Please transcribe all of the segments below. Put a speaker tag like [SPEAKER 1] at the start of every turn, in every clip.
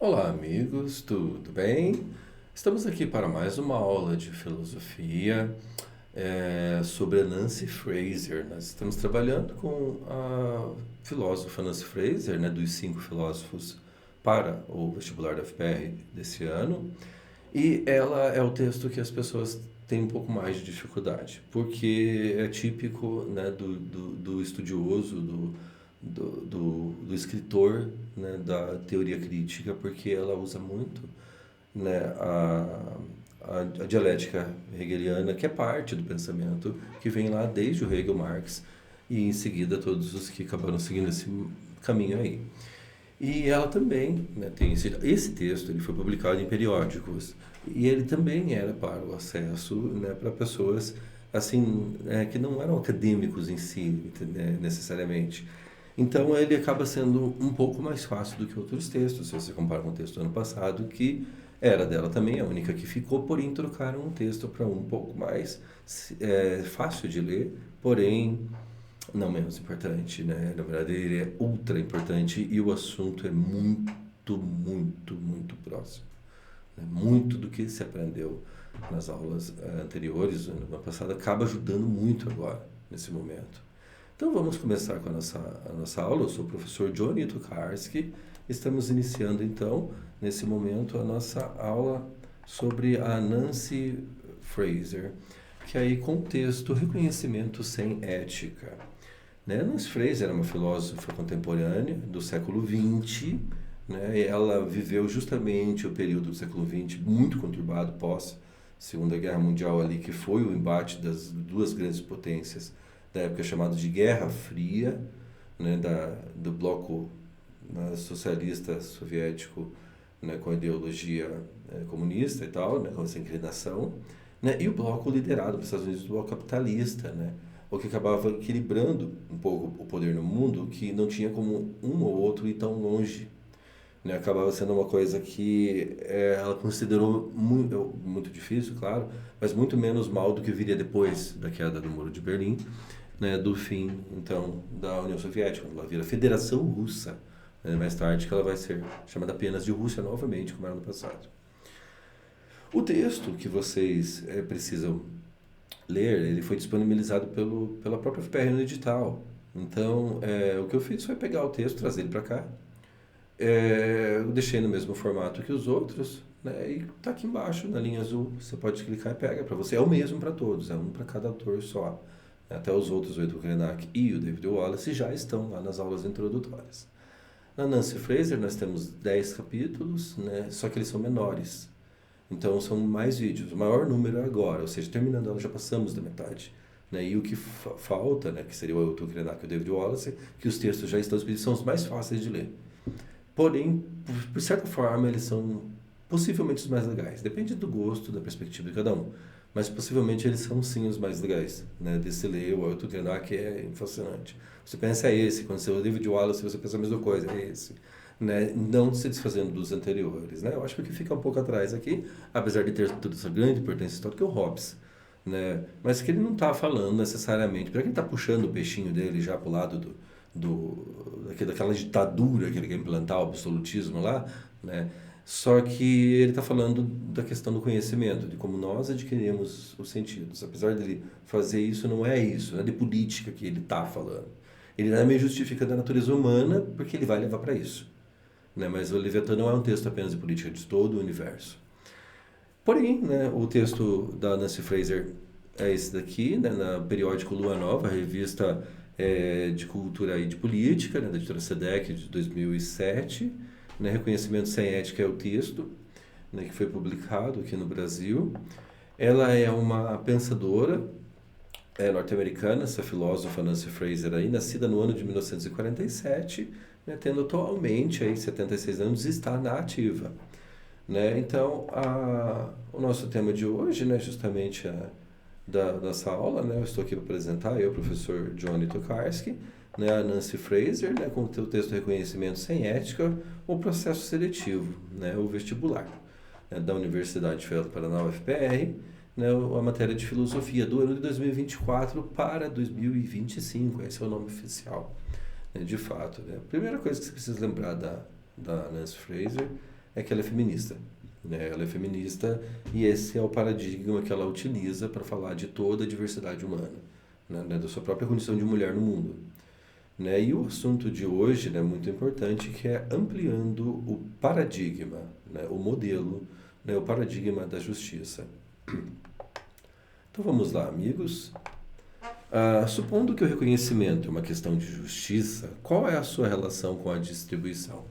[SPEAKER 1] Olá, amigos, tudo bem? Estamos aqui para mais uma aula de filosofia sobre a Nancy Fraser. Nós estamos trabalhando com a filósofa Nancy Fraser, né, dos 5 filósofos para o vestibular da UFPR desse ano. E ela é o texto que as pessoas têm um pouco mais de dificuldade, porque é típico, né, do estudioso, do escritor, né, da teoria crítica, porque ela usa muito, né, a dialética hegeliana, que é parte do pensamento que vem lá desde o Hegel, Marx, e em seguida todos os que acabaram seguindo esse caminho aí. E ela também, né, tem esse texto, ele foi publicado em periódicos e ele também era para o acesso, né, para pessoas assim, que não eram acadêmicos em si, né, necessariamente. Então ele acaba sendo um pouco mais fácil do que outros textos, se você compara com o texto do ano passado, que era dela também, a única que ficou, porém trocaram um texto para um pouco mais fácil de ler, porém não menos importante, né? Na verdade, ele é ultra importante e o assunto é muito, muito, muito próximo. Né? Muito do que se aprendeu nas aulas anteriores, no ano passado, acaba ajudando muito agora, nesse momento. Então, vamos começar com a nossa aula. Eu sou o professor Johnny Tokarski. Estamos iniciando, então, nesse momento, a nossa aula sobre a Nancy Fraser, que aí com o texto Reconhecimento sem Ética. Né? Nancy Fraser era uma filósofa contemporânea do século XX, né? E ela viveu justamente o período do século XX muito conturbado pós Segunda Guerra Mundial ali, que foi o embate das duas grandes potências da época chamada de Guerra Fria, né? Do bloco, né, socialista soviético, né? Com a ideologia comunista e tal, né? Com essa inclinação, né? E o bloco liderado pelos Estados Unidos, o bloco capitalista, né? O que acabava equilibrando um pouco o poder no mundo, que não tinha como um ou outro ir tão longe, né? Acabava sendo uma coisa que ela considerou muito, muito difícil, claro, mas muito menos mal do que viria depois da queda do Muro de Berlim, né? Do fim, então, da União Soviética, quando ela vira Federação Russa, né? Mais tarde que ela vai ser chamada apenas de Rússia novamente, como era no passado. O texto que vocês precisam ler, ele foi disponibilizado pela própria FPR no edital. Então, o que eu fiz foi pegar o texto, trazer ele para cá. Eu deixei no mesmo formato que os outros, né? E tá aqui embaixo, na linha azul. Você pode clicar e pega para você. É o mesmo para todos, é um para cada autor só. Até os outros, o Edu Krenak e o David Wallace, já estão lá nas aulas introdutórias. Na Nancy Fraser, nós temos 10 capítulos, né? Só que eles são menores. Então são mais vídeos, o maior número é agora, ou seja, terminando ela já passamos da metade. Né? E o que falta, né, que seria o Etu Krenak e o David Wallace, que os textos já estão escritos, são os mais fáceis de ler. Porém, por certa forma, eles são possivelmente os mais legais. Depende do gosto, da perspectiva de cada um. Mas possivelmente eles são sim os mais legais. Né? Desse ler, o Etu Krenak é fascinante. Você pensa é esse, quando você lê o David Wallace, você pensa a mesma coisa, é esse. Né? Não se desfazendo dos anteriores. Né? Eu acho que o que fica um pouco atrás aqui, apesar de ter toda essa grande importância histórica, é o Hobbes. Né? Mas que ele não está falando necessariamente, para quem está puxando o peixinho dele já para o lado daquela ditadura que ele quer implantar, o absolutismo lá, né? Só que ele está falando da questão do conhecimento, de como nós adquirimos os sentidos. Apesar dele fazer isso, não é isso, não é de política que ele está falando. Ele também justifica da natureza humana porque ele vai levar para isso. Né? Mas o Leviatã não é um texto apenas de política, de todo o universo. Porém, né, o texto da Nancy Fraser é esse daqui, né, na periódico Lua Nova, revista de cultura e de política, né, da editora SEDEC de 2007. Né, Reconhecimento sem Ética é o texto, né, que foi publicado aqui no Brasil. Ela é uma pensadora norte-americana, essa filósofa Nancy Fraser aí, nascida no ano de 1947, né, tendo atualmente aí 76 anos, está na ativa. Né? Então, o nosso tema de hoje, né, justamente da nossa aula, né, eu estou aqui para apresentar, eu, professor Johnny Tokarski, né, a Nancy Fraser, né, com o teu texto Reconhecimento sem Ética, o processo seletivo, né, o vestibular, né, da Universidade Federal do Paraná, UFPR, né, a matéria de filosofia do ano de 2024 para 2025, esse é o nome oficial, né, de fato. Né? A primeira coisa que você precisa lembrar da Nancy Fraser é que ela é feminista. Né? Ela é feminista e esse é o paradigma que ela utiliza para falar de toda a diversidade humana, né? Da sua própria condição de mulher no mundo. Né? E o assunto de hoje, né, muito importante, que é ampliando o paradigma, né, o modelo, né, o paradigma da justiça. Então vamos lá, amigos. Supondo que o reconhecimento é uma questão de justiça, qual é a sua relação com a distribuição?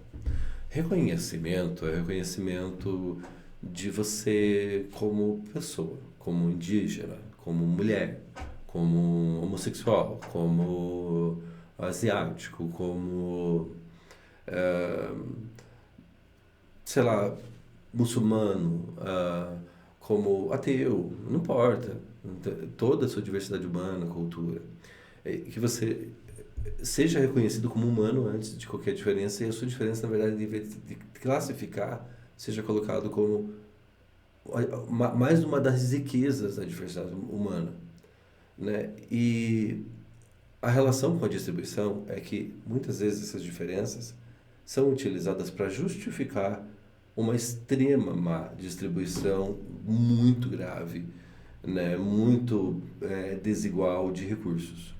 [SPEAKER 1] Reconhecimento é reconhecimento de você como pessoa, como indígena, como mulher, como homossexual, como asiático, como, eh, sei lá, muçulmano, como ateu, não importa. Toda a sua diversidade humana, cultura. Que você seja reconhecido como humano antes de qualquer diferença e a sua diferença, na verdade, de classificar, seja colocado como mais uma das riquezas da diversidade humana. Né? E a relação com a distribuição é que muitas vezes essas diferenças são utilizadas para justificar uma extrema má distribuição muito grave, né? Muito desigual de recursos.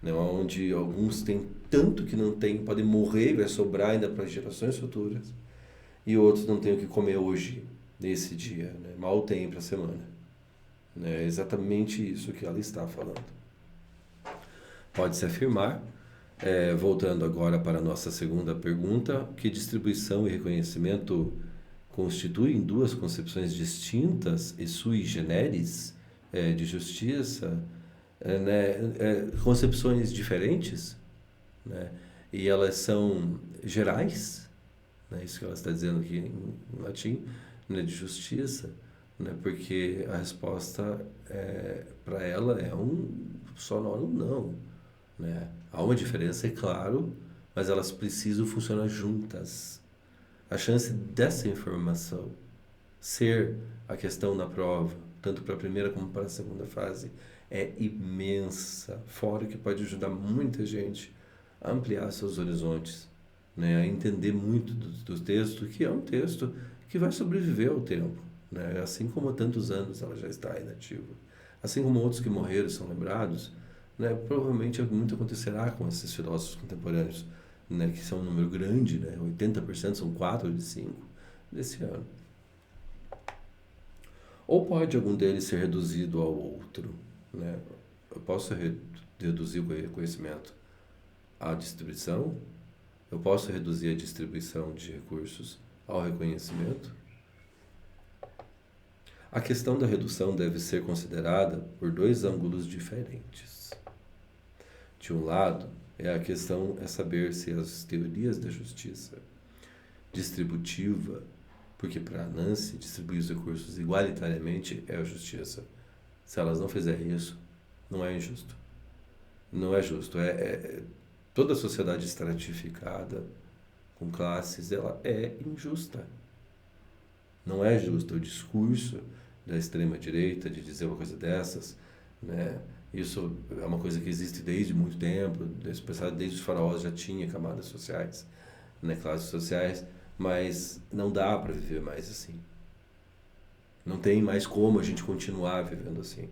[SPEAKER 1] Né? Onde alguns têm tanto que não têm, podem morrer e vai sobrar ainda para gerações futuras, e outros não têm o que comer hoje, nesse dia. Né? Mal tem para a semana. É exatamente isso que ela está falando. Pode-se afirmar, voltando agora para a nossa segunda pergunta, que distribuição e reconhecimento constituem duas concepções distintas e sui generis de justiça, concepções diferentes, né? E elas são gerais, né? Isso que ela está dizendo aqui em latim, né? De justiça, né? Porque a resposta para ela é um sonoro não. Né? Há uma diferença, é claro, mas elas precisam funcionar juntas. A chance dessa informação ser a questão na prova, tanto para a primeira como para a segunda fase, é imensa. Fora que pode ajudar muita gente a ampliar seus horizontes, né? A entender muito do texto, que é um texto que vai sobreviver ao tempo. Né? Assim como há tantos anos ela já está inativa. Assim como outros que morreram e são lembrados, né? Provavelmente muito acontecerá com esses filósofos contemporâneos, né? Que são um número grande, né? 80% são 4 de 5 desse ano. Ou pode algum deles ser reduzido ao outro? Né? Eu posso reduzir o conhecimento à distribuição? Eu posso reduzir a distribuição de recursos ao reconhecimento? A questão da redução deve ser considerada por dois ângulos diferentes. De um lado, a questão é saber se as teorias da justiça distributiva, porque para Nancy distribuir os recursos igualitariamente é a justiça. Se elas não fizerem isso, não é injusto. Não é justo. Toda a sociedade estratificada, com classes, ela é injusta. Não é justo o discurso da extrema-direita de dizer uma coisa dessas, né? Isso é uma coisa que existe desde muito tempo, desde os faraós já tinha camadas sociais, né? Classes sociais, mas não dá para viver mais assim. Não tem mais como a gente continuar vivendo assim.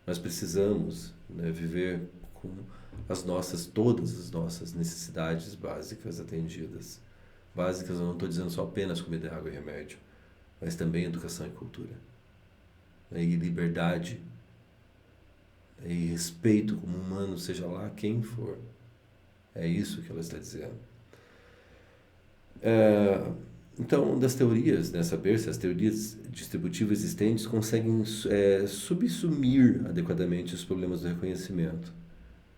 [SPEAKER 1] Nós precisamos, né, viver com todas as nossas necessidades básicas atendidas. Básicas eu não estou dizendo só apenas comida, água e remédio, mas também educação e cultura. E liberdade. E respeito como humano, seja lá quem for. É isso que ela está dizendo. Então, das teorias, né, saber se as teorias distributivas existentes conseguem subsumir adequadamente os problemas do reconhecimento.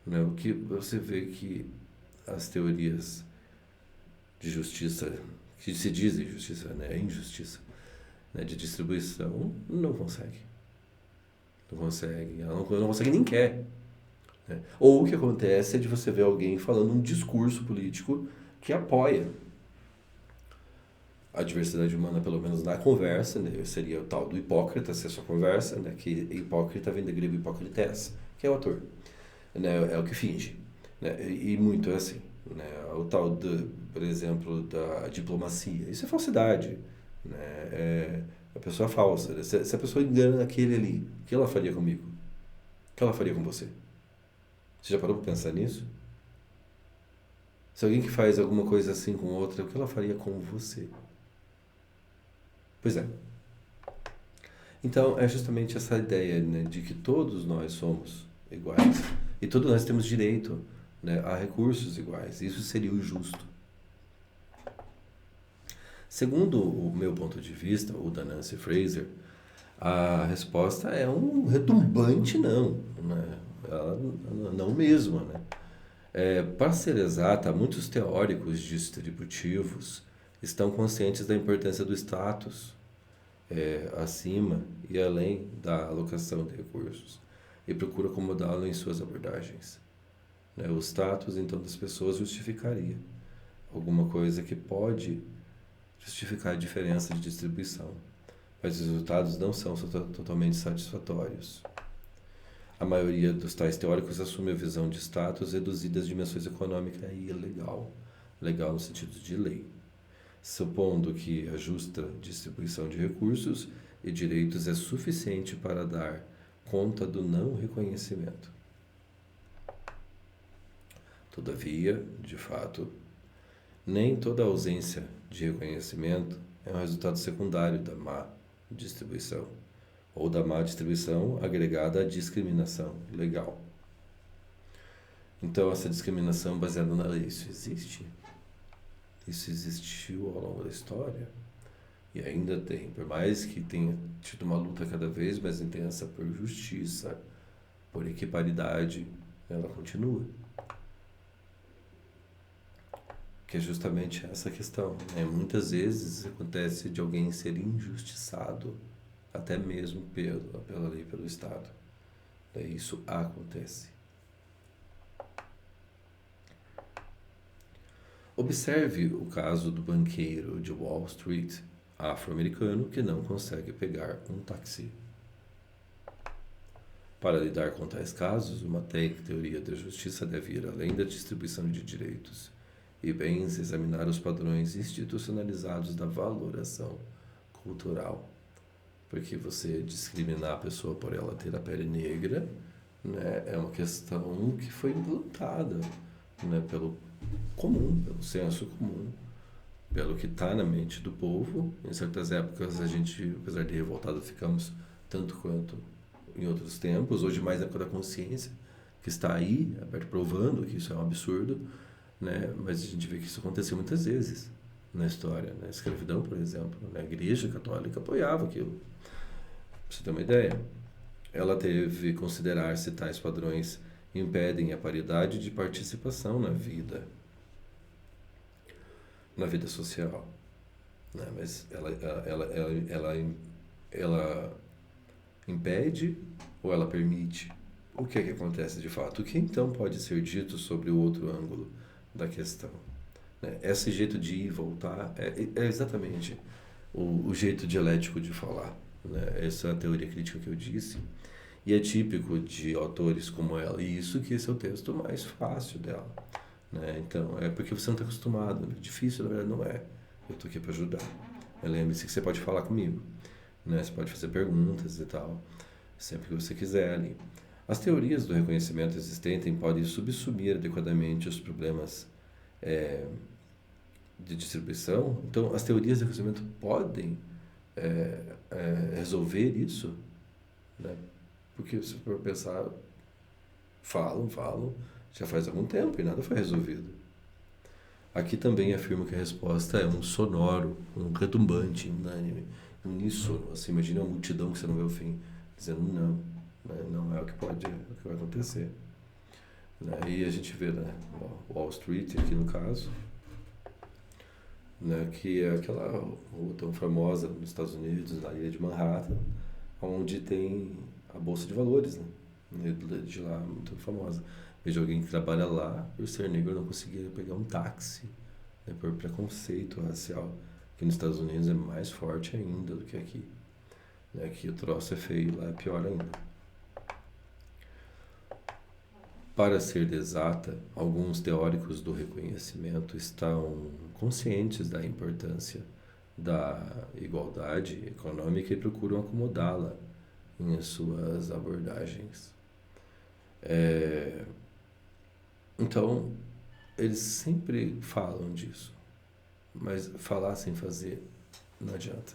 [SPEAKER 1] Né? O que você vê que as teorias de justiça, que se dizem justiça, né, injustiça, né, de distribuição, não consegue. Não consegue. Ela não consegue nem quer. Né? Ou o que acontece é de você ver alguém falando um discurso político que apoia a diversidade humana, pelo menos na conversa, né? Seria o tal do hipócrita, se é só conversa, né? Que hipócrita vem da grego hipócrites, que é o ator, né? É o que finge, né? E muito é assim, né? O tal, por exemplo, da diplomacia. Isso é falsidade, né? A pessoa falsa. Se a pessoa engana aquele ali, o que ela faria comigo? O que ela faria com você? Você já parou para pensar nisso? Se alguém que faz alguma coisa assim com outra, o que ela faria com você? Pois é. Então, é justamente essa ideia, né, de que todos nós somos iguais e todos nós temos direito, né, a recursos iguais. Isso seria o justo. Segundo o meu ponto de vista, o da Nancy Fraser, a resposta é um retumbante não, né? Ela, não mesmo, né? Para ser exata, muitos teóricos distributivos estão conscientes da importância do status acima e além da alocação de recursos e procuram acomodá-lo em suas abordagens. Né? O status, então, das pessoas justificaria alguma coisa que pode justificar a diferença de distribuição, mas os resultados não são totalmente satisfatórios. A maioria dos tais teóricos assume a visão de status reduzida às dimensões econômica e legal, legal no sentido de lei, supondo que a justa distribuição de recursos e direitos é suficiente para dar conta do não reconhecimento. Todavia, de fato, nem toda ausência de reconhecimento é um resultado secundário da má distribuição, ou da má distribuição agregada à discriminação legal. Então, essa discriminação baseada na lei, isso existe. Isso existiu ao longo da história e ainda tem, por mais que tenha tido uma luta cada vez mais intensa por justiça, por equiparidade, ela continua. Que é justamente essa questão, né? Muitas vezes acontece de alguém ser injustiçado, até mesmo pela lei, pelo Estado. Isso acontece. Observe o caso do banqueiro de Wall Street, afro-americano, que não consegue pegar um táxi. Para lidar com tais casos, uma teoria da justiça deve ir além da distribuição de direitos e bens, examinar os padrões institucionalizados da valoração cultural. Porque você discriminar a pessoa por ela ter a pele negra, né, é uma questão que foi implantada, né, pelo senso comum, pelo que está na mente do povo. Em certas épocas a gente, apesar de revoltado, ficamos tanto quanto em outros tempos, hoje mais na época da consciência, que está aí, provando que isso é um absurdo, né? Mas a gente vê que isso aconteceu muitas vezes na história. Na escravidão, por exemplo, né? A Igreja Católica apoiava aquilo. Pra você ter uma ideia, ela teve que considerar se tais padrões impedem a paridade de participação na vida social, né? Mas ela impede ou ela permite? O que é que acontece de fato? O que então pode ser dito sobre o outro ângulo da questão? Né? Esse jeito de ir e voltar é exatamente o jeito dialético de falar. Né? Essa é a teoria crítica que eu disse. E é típico de autores como ela. E isso que esse é o texto mais fácil dela. Né? Então, é porque você não está acostumado. É difícil, na verdade, não é. Eu estou aqui para ajudar. Lembre-se que você pode falar comigo. Né? Você pode fazer perguntas e tal, sempre que você quiser ali. As teorias do reconhecimento existente podem subsumir adequadamente os problemas de distribuição. Então, as teorias de reconhecimento podem resolver isso, né? Porque se for pensar, falam, já faz algum tempo e nada foi resolvido. Aqui também afirmo que a resposta é um sonoro, um retumbante, unânime, uníssono. Assim, imagina uma multidão que você não vê o fim, dizendo não, né? Não é o que vai acontecer. Né? E a gente vê, né, Wall Street aqui no caso, né, que é aquela rua tão famosa nos Estados Unidos, na ilha de Manhattan, onde tem a Bolsa de Valores, né? De lá, muito famosa. Vejo alguém que trabalha lá, por ser negro não conseguia pegar um táxi, né, por preconceito racial, que nos Estados Unidos é mais forte ainda do que aqui. Né? Aqui o troço é feio, lá é pior ainda. Para ser exata, alguns teóricos do reconhecimento estão conscientes da importância da igualdade econômica e procuram acomodá-la em suas abordagens. Então, eles sempre falam disso, mas falar sem fazer não adianta.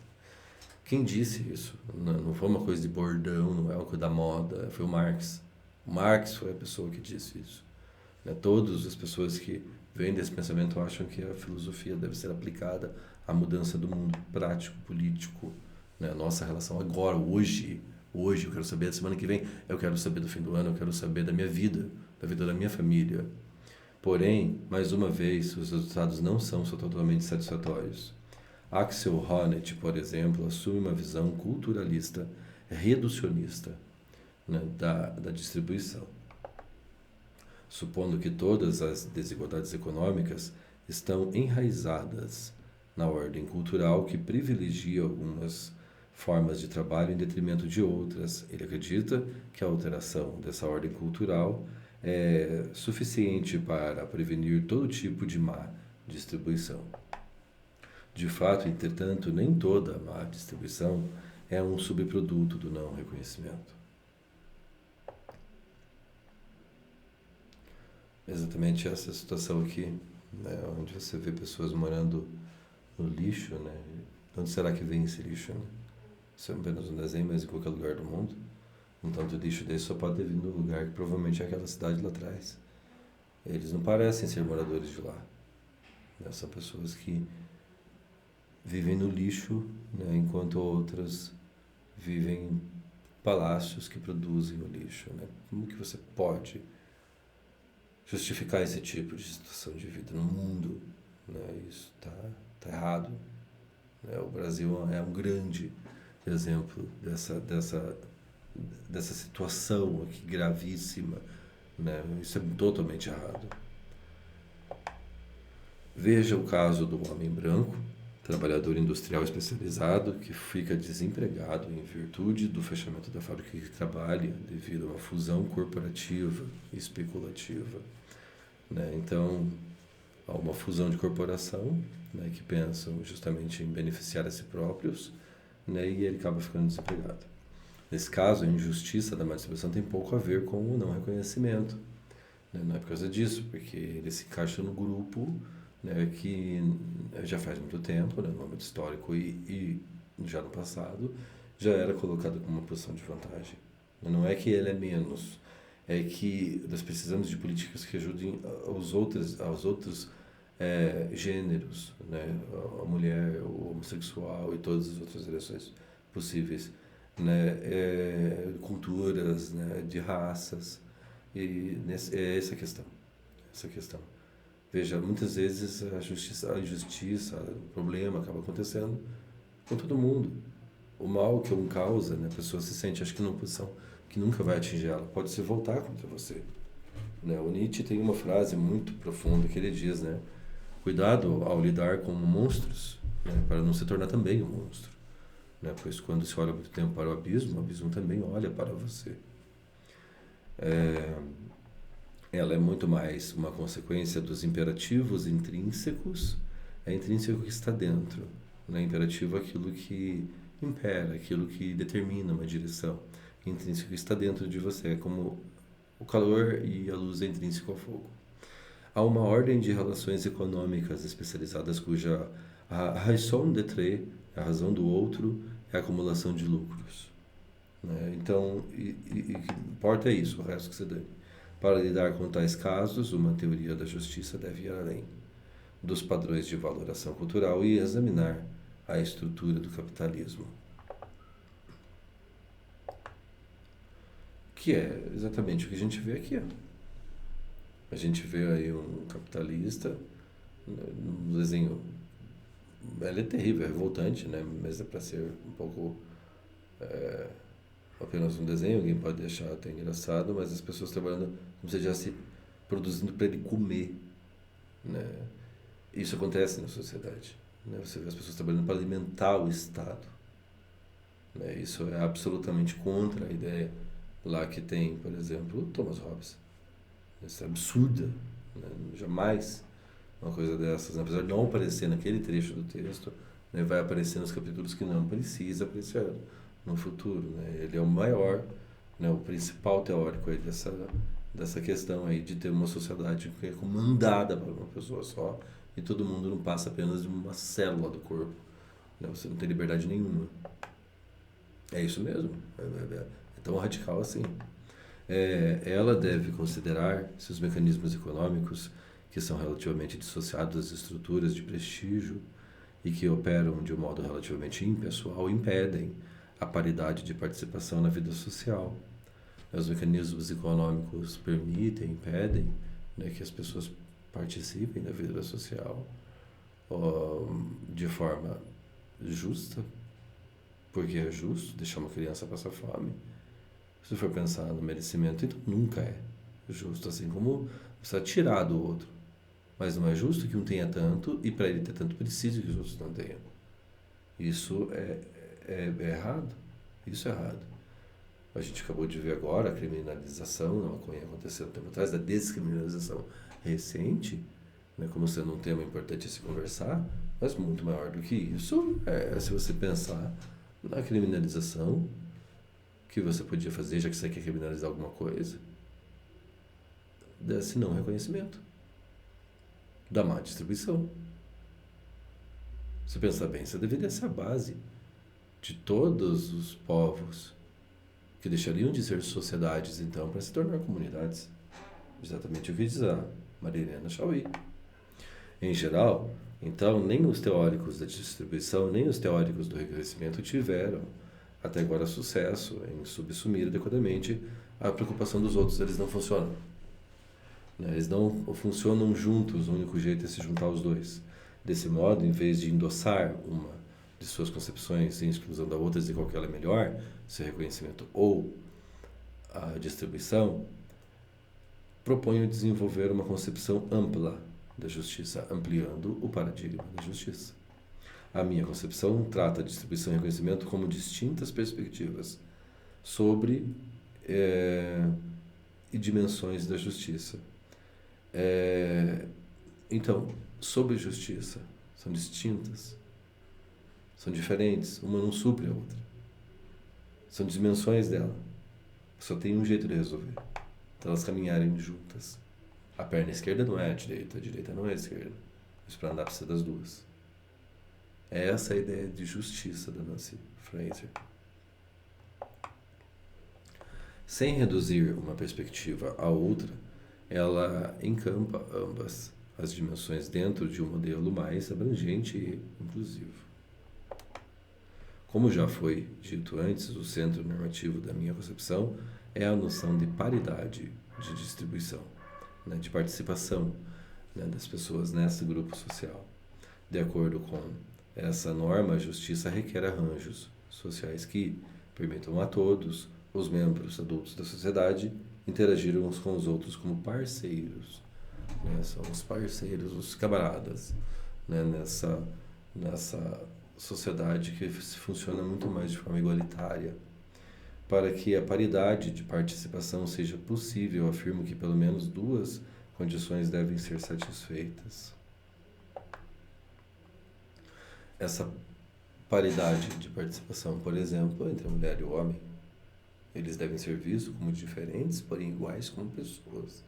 [SPEAKER 1] Quem disse isso? Não foi uma coisa de bordão, não é uma coisa da moda, foi o Marx. O Marx foi a pessoa que disse isso. Todas as pessoas que vêm desse pensamento acham que a filosofia deve ser aplicada à mudança do mundo prático, político, a nossa relação agora, hoje eu quero saber da semana que vem, eu quero saber do fim do ano, eu quero saber da minha vida, da vida da minha família. Porém, mais uma vez, os resultados não são totalmente satisfatórios. Axel Honneth, por exemplo, assume uma visão culturalista, reducionista, da distribuição, supondo que todas as desigualdades econômicas estão enraizadas na ordem cultural que privilegia algumas formas de trabalho em detrimento de outras. Ele acredita que a alteração dessa ordem cultural é suficiente para prevenir todo tipo de má distribuição. De fato, entretanto, nem toda má distribuição é um subproduto do não reconhecimento. Exatamente essa situação aqui, onde você vê pessoas morando no lixo, De onde será que vem esse lixo, Isso é apenas um desenho, mas em qualquer lugar do mundo. Um tanto de lixo desse só pode ter vindo do lugar que provavelmente é aquela cidade lá atrás. Eles não parecem ser moradores de lá. São pessoas que vivem no lixo, enquanto outras vivem em palácios que produzem o lixo. Como que você pode justificar esse tipo de situação de vida no mundo? Isso tá errado. O Brasil é um grande exemplo dessa situação aqui gravíssima. Isso é totalmente errado. Veja o caso do homem branco, trabalhador industrial especializado, que fica desempregado em virtude do fechamento da fábrica que trabalha devido a uma fusão corporativa e especulativa. Então, há uma fusão de corporação, que pensam justamente em beneficiar a si próprios, e ele acaba ficando desempregado. Nesse caso, a injustiça da má distribuição tem pouco a ver com o não reconhecimento. Não é por causa disso, porque ele se encaixa no grupo que já faz muito tempo, no âmbito histórico e já no passado, já era colocado como uma posição de vantagem. Não é que ele é menos, é que nós precisamos de políticas que ajudem aos outros gêneros, a mulher, o homossexual e todas as outras direções possíveis, culturas, de raças, e é essa a questão. Veja, muitas vezes a injustiça, o problema acaba acontecendo com todo mundo. O mal que um causa, a pessoa se sente, acho que numa posição que nunca vai atingir ela, pode se voltar contra você. O Nietzsche tem uma frase muito profunda que ele diz, cuidado ao lidar com monstros, para não se tornar também um monstro. Pois quando se olha muito tempo para o abismo também olha para você. Ela é muito mais uma consequência dos imperativos intrínsecos. É intrínseco que está dentro. Imperativo é aquilo que impera, aquilo que determina uma direção. Intrínseco que está dentro de você, é como o calor e a luz é intrínseco ao fogo. Há uma ordem de relações econômicas especializadas cuja a raison d'être, a razão do outro, é a acumulação de lucros. Então, o que importa é isso, o resto que você dane. Para lidar com tais casos, uma teoria da justiça deve ir além dos padrões de valoração cultural e examinar a estrutura do capitalismo. Que é exatamente o que a gente vê aqui. A gente vê aí um capitalista, um desenho, ele é terrível, é revoltante, mas é para ser um pouco apenas um desenho, alguém pode deixar até engraçado, mas as pessoas trabalhando como se já se produzindo para ele comer. Isso acontece na sociedade. Você vê as pessoas trabalhando para alimentar o Estado. Isso é absolutamente contra a ideia lá que tem, por exemplo, Thomas Hobbes. Isso é absurda, né? Jamais uma coisa dessas, né? Apesar de não aparecer naquele trecho do texto, né, vai aparecer nos capítulos que não precisa aparecer no futuro, né? Ele é o maior, né, o principal teórico aí dessa questão aí de ter uma sociedade que é comandada por uma pessoa só e todo mundo não passa apenas de uma célula do corpo, né? Você não tem liberdade nenhuma. É isso mesmo. É tão radical assim. Ela deve considerar se os mecanismos econômicos que são relativamente dissociados das estruturas de prestígio e que operam de um modo relativamente impessoal impedem a paridade de participação na vida social. Os mecanismos econômicos permitem, impedem, né, que as pessoas participem da vida social de forma justa, porque é justo deixar uma criança passar fome. Se for pensar no merecimento, então nunca é justo, assim como precisa tirar do outro. Mas não é justo que um tenha tanto e para ele ter tanto precise que os outros não tenham. Isso é errado. Isso é errado. A gente acabou de ver agora a criminalização da maconha acontecendo um tempo atrás, da descriminalização recente, né, como sendo um tema importante a se conversar, mas muito maior do que isso se você pensar na criminalização que você podia fazer, já que você quer criminalizar alguma coisa, desse não reconhecimento da má distribuição. Se pensar bem, isso deveria ser a base de todos os povos que deixariam de ser sociedades, então, para se tornar comunidades. Exatamente o que diz a Marilena Chauí. Em geral, então, nem os teóricos da distribuição, nem os teóricos do reconhecimento tiveram, até agora, sucesso em subsumir adequadamente a preocupação dos outros. Eles não funcionam. Eles não funcionam juntos, o único jeito é se juntar os dois. Desse modo, em vez de endossar uma de suas concepções em exclusão da outra, dizer qual que ela é melhor, seu reconhecimento ou a distribuição, proponho desenvolver uma concepção ampla da justiça, ampliando o paradigma da justiça. A minha concepção trata a distribuição e reconhecimento como distintas perspectivas sobre e dimensões da justiça. Então, sobre justiça, são distintas, são diferentes, uma não supre a outra. São dimensões dela. Só tem um jeito de resolver. Então elas caminharem juntas. A perna esquerda não é a direita não é a esquerda. Mas para andar precisa das duas. É essa a ideia de justiça da Nancy Fraser. Sem reduzir uma perspectiva à outra, ela encampa ambas as dimensões dentro de um modelo mais abrangente e inclusivo. Como já foi dito antes, o centro normativo da minha concepção é a noção de paridade de distribuição, né, de participação, né, das pessoas nesse grupo social. De acordo com essa norma, a justiça requer arranjos sociais que permitam a todos os membros adultos da sociedade interagir uns com os outros como parceiros. Né? São os parceiros, os camaradas, né? Nessa sociedade que funciona muito mais de forma igualitária. Para que a paridade de participação seja possível, afirmo que pelo menos duas condições devem ser satisfeitas. Essa paridade de participação, por exemplo, entre a mulher e o homem, eles devem ser vistos como diferentes, porém iguais como pessoas.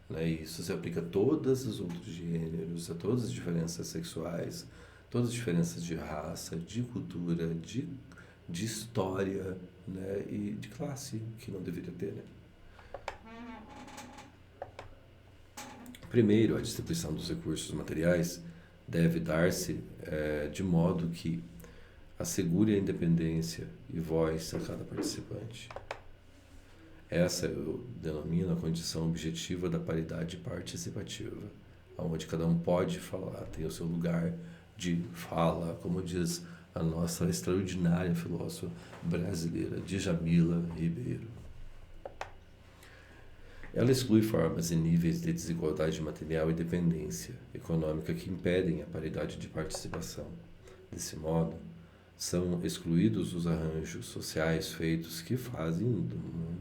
[SPEAKER 1] Né? E isso se aplica a todos os outros gêneros, a todas as diferenças sexuais, todas as diferenças de raça, de cultura, de história, né? E de classe, que não deveria ter. Né? Primeiro, a distribuição dos recursos materiais deve dar-se de modo que assegure a independência e voz a cada participante. Essa eu denomino a condição objetiva da paridade participativa, onde cada um pode falar, tem o seu lugar de fala, como diz a nossa extraordinária filósofa brasileira, Djamila Ribeiro. Ela exclui formas e níveis de desigualdade material e dependência econômica que impedem a paridade de participação. Desse modo, são excluídos os arranjos sociais feitos que fazem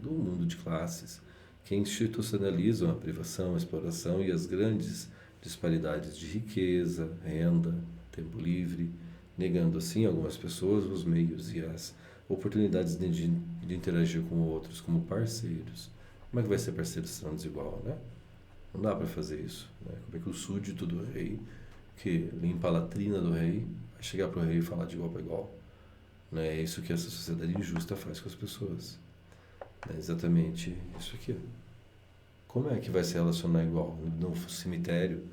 [SPEAKER 1] do mundo de classes, que institucionalizam a privação, a exploração e as grandes disparidades de riqueza, renda, tempo livre, negando assim a algumas pessoas os meios e as oportunidades de interagir com outros como parceiros. Como é que vai ser parceiro se não desigual, né? Não dá para fazer isso, né? Como é que o súdito do rei, que limpa a latrina do rei, vai chegar para o rei e falar de igual para igual? Né? É isso que essa sociedade injusta faz com as pessoas. É exatamente isso aqui. Como é que vai se relacionar igual? No cemitério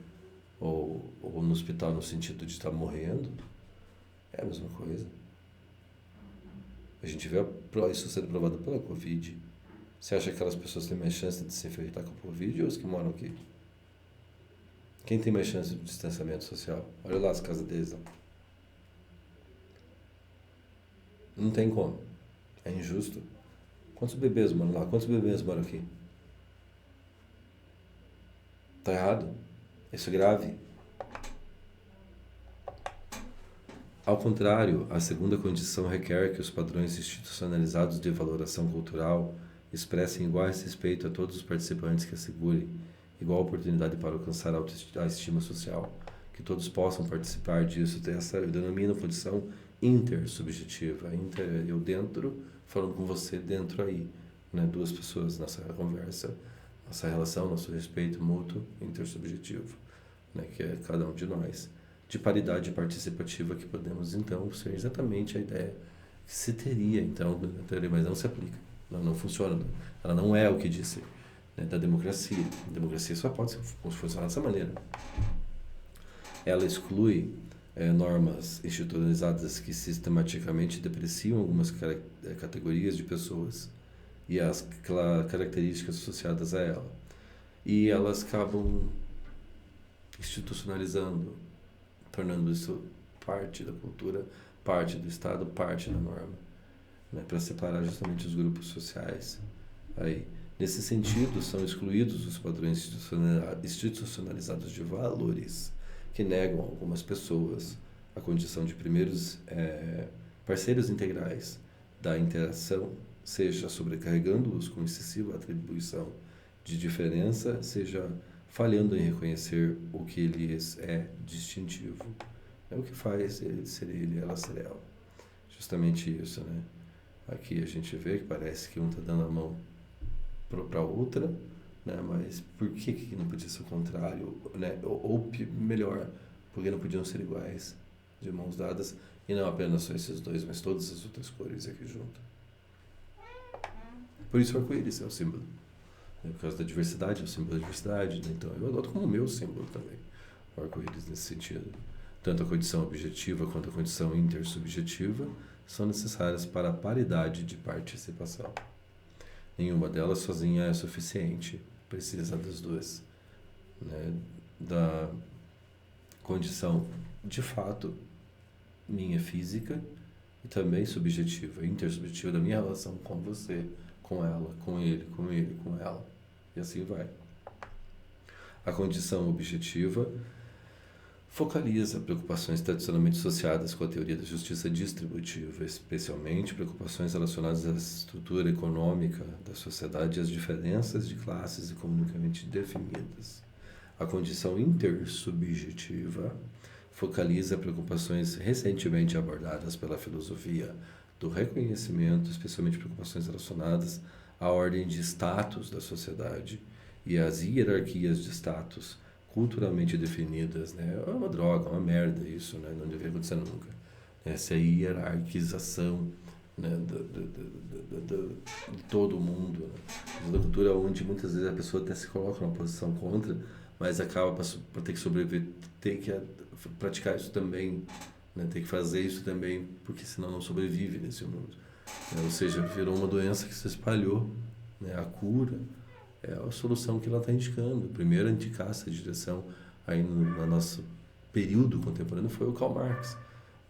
[SPEAKER 1] ou no hospital no sentido de estar morrendo? É a mesma coisa. A gente vê isso sendo provado pela Covid. Você acha que aquelas pessoas têm mais chance de se infectar com a Covid ou os que moram aqui? Quem tem mais chance de distanciamento social? Olha lá as casas deles. Não tem como. É injusto. Quantos bebês moram lá? Quantos bebês moram aqui? Tá errado. Isso é grave. Ao contrário, a segunda condição requer que os padrões institucionalizados de valoração cultural expressem igual respeito a todos os participantes, que assegurem igual oportunidade para alcançar a estima social, que todos possam participar disso. Essa eu denomino condição intersubjetiva. Eu dentro, falando com você dentro aí, né? Duas pessoas nessa conversa, nossa relação, nosso respeito mútuo, intersubjetivo, né? Que é cada um de nós. De paridade participativa, que podemos então ser exatamente a ideia que se teria então, mas não se aplica, não funciona, ela não é o que disse, né, da democracia. A democracia só pode funcionar dessa maneira. Ela exclui normas institucionalizadas que sistematicamente depreciam algumas categorias de pessoas e as características associadas a ela, e elas acabam institucionalizando, tornando isso parte da cultura, parte do Estado, parte da norma, né, para separar justamente os grupos sociais. Aí, nesse sentido, são excluídos os padrões institucionalizados de valores que negam a algumas pessoas a condição de primeiros parceiros integrais da interação, seja sobrecarregando-os com excessiva atribuição de diferença, seja falhando em reconhecer o que lhes é distintivo. É o que faz ele ser ele, ela ser ela. Justamente isso, né? Aqui a gente vê que parece que um está dando a mão para a outra, né? Mas por que não podia ser o contrário, né? Ou melhor, porque não podiam ser iguais, de mãos dadas, e não apenas só esses dois, mas todas as outras cores aqui junto. Por isso o arco-íris é o símbolo. Por causa da diversidade, é o símbolo da diversidade, né? Então eu adoto como meu símbolo também, o arco-íris nesse sentido. Tanto a condição objetiva quanto a condição intersubjetiva são necessárias para a paridade de participação. Nenhuma delas sozinha é suficiente, precisa das duas, né? Da condição de fato minha física e também subjetiva, intersubjetiva da minha relação com você, com ela, com ele, com ela, e assim vai. A condição objetiva focaliza preocupações tradicionalmente associadas com a teoria da justiça distributiva, especialmente preocupações relacionadas à estrutura econômica da sociedade e às diferenças de classes economicamente definidas. A condição intersubjetiva focaliza preocupações recentemente abordadas pela filosofia do reconhecimento, especialmente preocupações relacionadas à ordem de status da sociedade e às hierarquias de status culturalmente definidas, né? É uma droga, uma merda isso, né? Não deveria acontecer nunca. Essa hierarquização, né? De todo o mundo, né? Da cultura onde muitas vezes a pessoa até se coloca numa posição contra, mas acaba por ter que sobreviver, ter que praticar isso também, né? Ter que fazer isso também, porque senão não sobrevive nesse mundo, né? Ou seja, virou uma doença que se espalhou, né? A cura é a solução que ela está indicando. A primeira a indicar essa direção aí no nosso período contemporâneo foi o Karl Marx,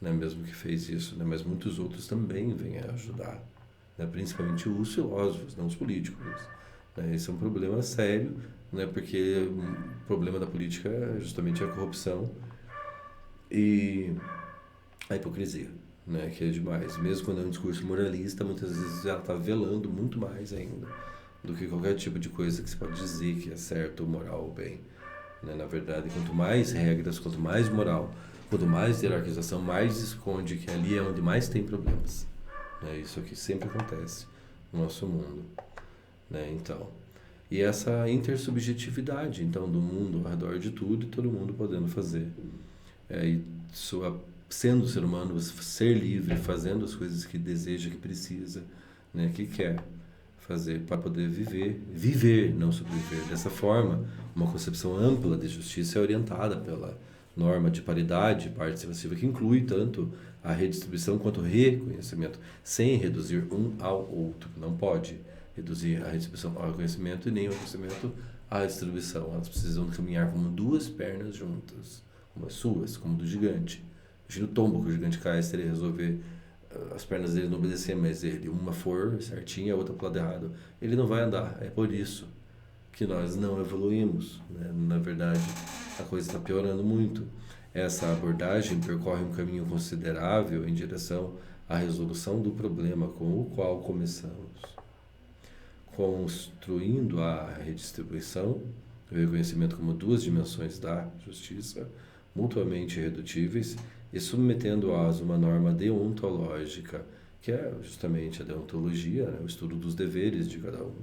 [SPEAKER 1] né? Mesmo que fez isso, né? Mas muitos outros também vêm a ajudar, né? Principalmente os filósofos, não os políticos, né? Esse é um problema sério, né? Porque o problema da política é justamente a corrupção e a hipocrisia, né? Que é demais. Mesmo quando é um discurso moralista, muitas vezes ela está velando muito mais ainda do que qualquer tipo de coisa que se pode dizer que é certo, moral ou bem. Né? Na verdade, quanto mais regras, quanto mais moral, quanto mais hierarquização, mais esconde que ali é onde mais tem problemas. Né? Isso que sempre acontece no nosso mundo. Né? Então, e essa intersubjetividade, então, do mundo ao redor de tudo e todo mundo podendo fazer. E sendo ser humano, ser livre, fazendo as coisas que deseja, que precisa, né? Que quer fazer para poder viver, não sobreviver. Dessa forma, uma concepção ampla de justiça é orientada pela norma de paridade participativa, que inclui tanto a redistribuição quanto o reconhecimento, sem reduzir um ao outro. Não pode reduzir a redistribuição ao reconhecimento e nem o reconhecimento à distribuição. Elas precisam caminhar como duas pernas juntas, como as suas, como do gigante. Imagina o tombo que o gigante cai se ele resolver as pernas dele não obedecer, mas ele, uma for certinha, a outra pro lado errado, ele não vai andar. É por isso que nós não evoluímos. Né? Na verdade, a coisa está piorando muito. Essa abordagem percorre um caminho considerável em direção à resolução do problema com o qual começamos, construindo a redistribuição, o reconhecimento como duas dimensões da justiça, mutuamente irredutíveis, e submetendo-as a uma norma deontológica, que é justamente a deontologia, né? O estudo dos deveres de cada um.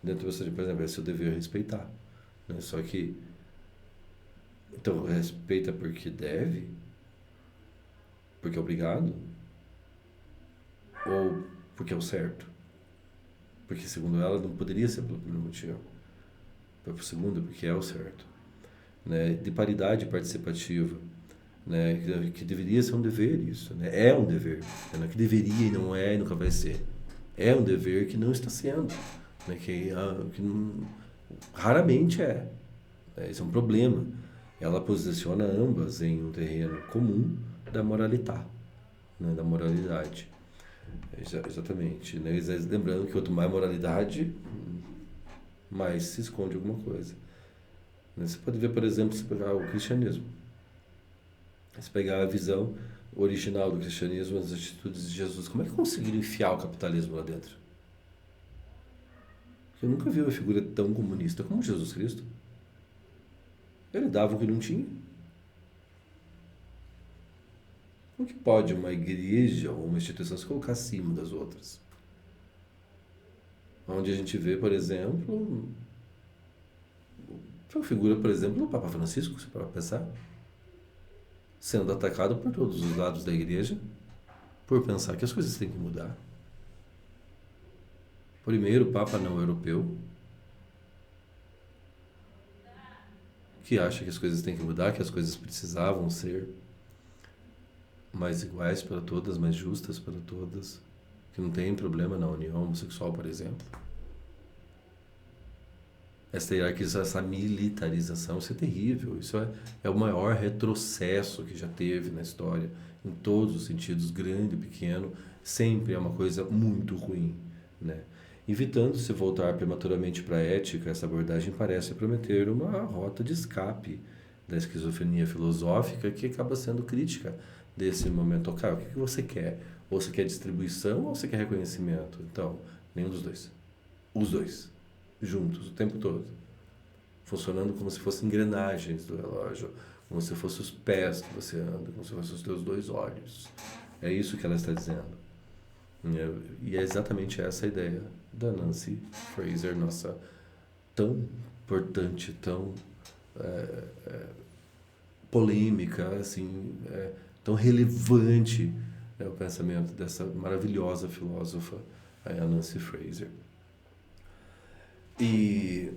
[SPEAKER 1] Dentro de, por exemplo, é seu dever respeitar. Né? Só que, então, respeita porque deve, porque é obrigado, ou porque é o certo. Porque, segundo ela, não poderia ser pelo primeiro motivo. Por segundo, porque é o certo. Né? De paridade participativa, né? Que deveria ser um dever isso, né? É um dever, né? Que deveria e não é e nunca vai ser. É um dever que não está sendo, né? Que não, raramente é. Né? Isso é um problema. Ela posiciona ambas em um terreno comum da moralità, né? Da moralidade. Exatamente. Né? Lembrando que quanto mais moralidade, mais se esconde alguma coisa. Né? Você pode ver, por exemplo, se pegar o cristianismo. Se pegar a visão original do cristianismo, as atitudes de Jesus, como é que conseguiram enfiar o capitalismo lá dentro? Eu nunca vi uma figura tão comunista como Jesus Cristo. Ele dava o que não tinha. Como que pode uma igreja ou uma instituição se colocar acima das outras? Onde a gente vê, por exemplo, uma figura, por exemplo, do Papa Francisco, se para pensar, sendo atacado por todos os lados da igreja por pensar que as coisas têm que mudar. Primeiro, o Papa não europeu, que acha que as coisas têm que mudar, que as coisas precisavam ser mais iguais para todas, mais justas para todas, que não tem problema na união homossexual, por exemplo. Essa hierarquização, essa militarização, isso é terrível. Isso é o maior retrocesso que já teve na história, em todos os sentidos, grande e pequeno, sempre é uma coisa muito ruim. Né? Evitando-se voltar prematuramente para a ética, essa abordagem parece prometer uma rota de escape da esquizofrenia filosófica que acaba sendo crítica desse momento. Ok, o que você quer? Ou você quer distribuição ou você quer reconhecimento? Então, nenhum dos dois. Os dois. Juntos, o tempo todo. Funcionando como se fossem engrenagens do relógio, como se fossem os pés que você anda, como se fossem os teus dois olhos. É isso que ela está dizendo. E é exatamente essa a ideia da Nancy Fraser, nossa tão importante, tão polêmica, assim, tão relevante o pensamento dessa maravilhosa filósofa, a Nancy Fraser. E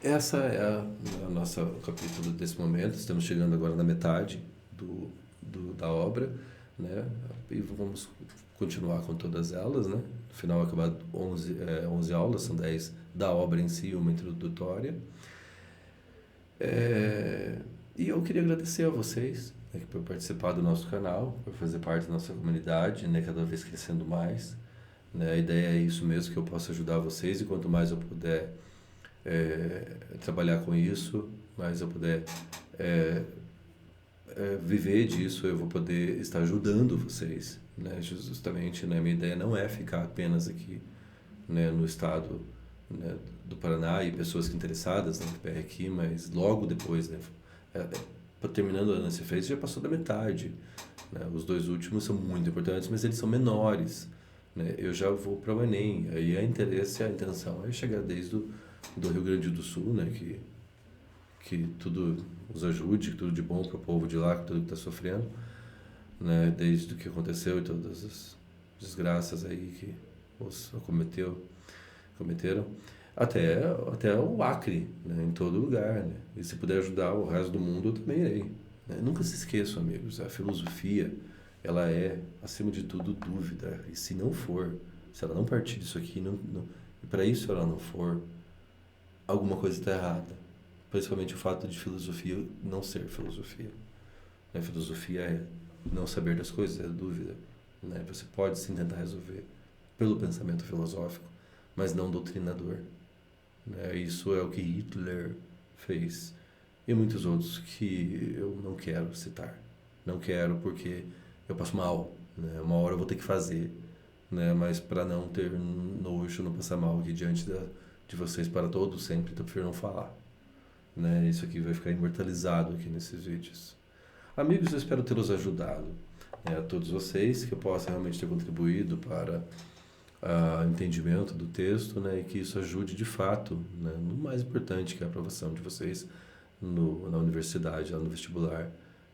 [SPEAKER 1] essa é a nossa capítulo desse momento. Estamos chegando agora na metade da obra, né? E vamos continuar com todas elas, né? No final acabar 11 aulas, são 10 da obra em si, uma introdutória. E eu queria agradecer a vocês, né, por participar do nosso canal, por fazer parte da nossa comunidade, né, cada vez crescendo mais. Né? A ideia é isso mesmo, que eu possa ajudar vocês, e quanto mais eu puder trabalhar com isso, mais eu puder viver disso, eu vou poder estar ajudando vocês. Né? Justamente, né? Minha ideia não é ficar apenas aqui, né, no estado né, do Paraná e pessoas que interessadas na FPR aqui, mas logo depois, né, terminando a Nancy Fraser, já passou da metade. Né? Os dois últimos são muito importantes, mas eles são menores. Né? Eu já vou para o Enem, aí a interesse, a intenção é chegar desde do Rio Grande do Sul, né, que tudo os ajude, que tudo de bom para o povo de lá, que tudo que está sofrendo, né, desde o que aconteceu e todas as desgraças aí que os cometeram, até o Acre, né, em todo lugar, né, e se puder ajudar o resto do mundo, eu também irei. Né? Nunca se esqueçam, amigos, a filosofia, ela é, acima de tudo, dúvida, e se não for, se ela não partir disso aqui, e para isso ela não for, alguma coisa está errada. Principalmente o fato de filosofia não ser filosofia. Né? Filosofia é não saber das coisas, é dúvida. Né? Você pode sim tentar resolver pelo pensamento filosófico, mas não doutrinador. Né? Isso é o que Hitler fez e muitos outros que eu não quero citar. Não quero porque eu passo mal. Né? Uma hora eu vou ter que fazer, né? Mas para não ter nojo, não passar mal aqui diante de vocês para todos sempre, então eu prefiro não falar. Né? Isso aqui vai ficar imortalizado aqui nesses vídeos. Amigos, eu espero tê-los ajudado, né, a todos vocês, que eu possa realmente ter contribuído para o entendimento do texto, né, e que isso ajude de fato, né, no mais importante, que é a aprovação de vocês na universidade, lá no vestibular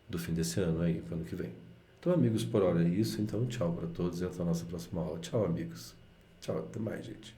[SPEAKER 1] do fim desse ano, aí, para o ano que vem. Então, amigos, por hora é isso. Então, tchau para todos e até a nossa próxima aula. Tchau, amigos. Tchau, até mais, gente.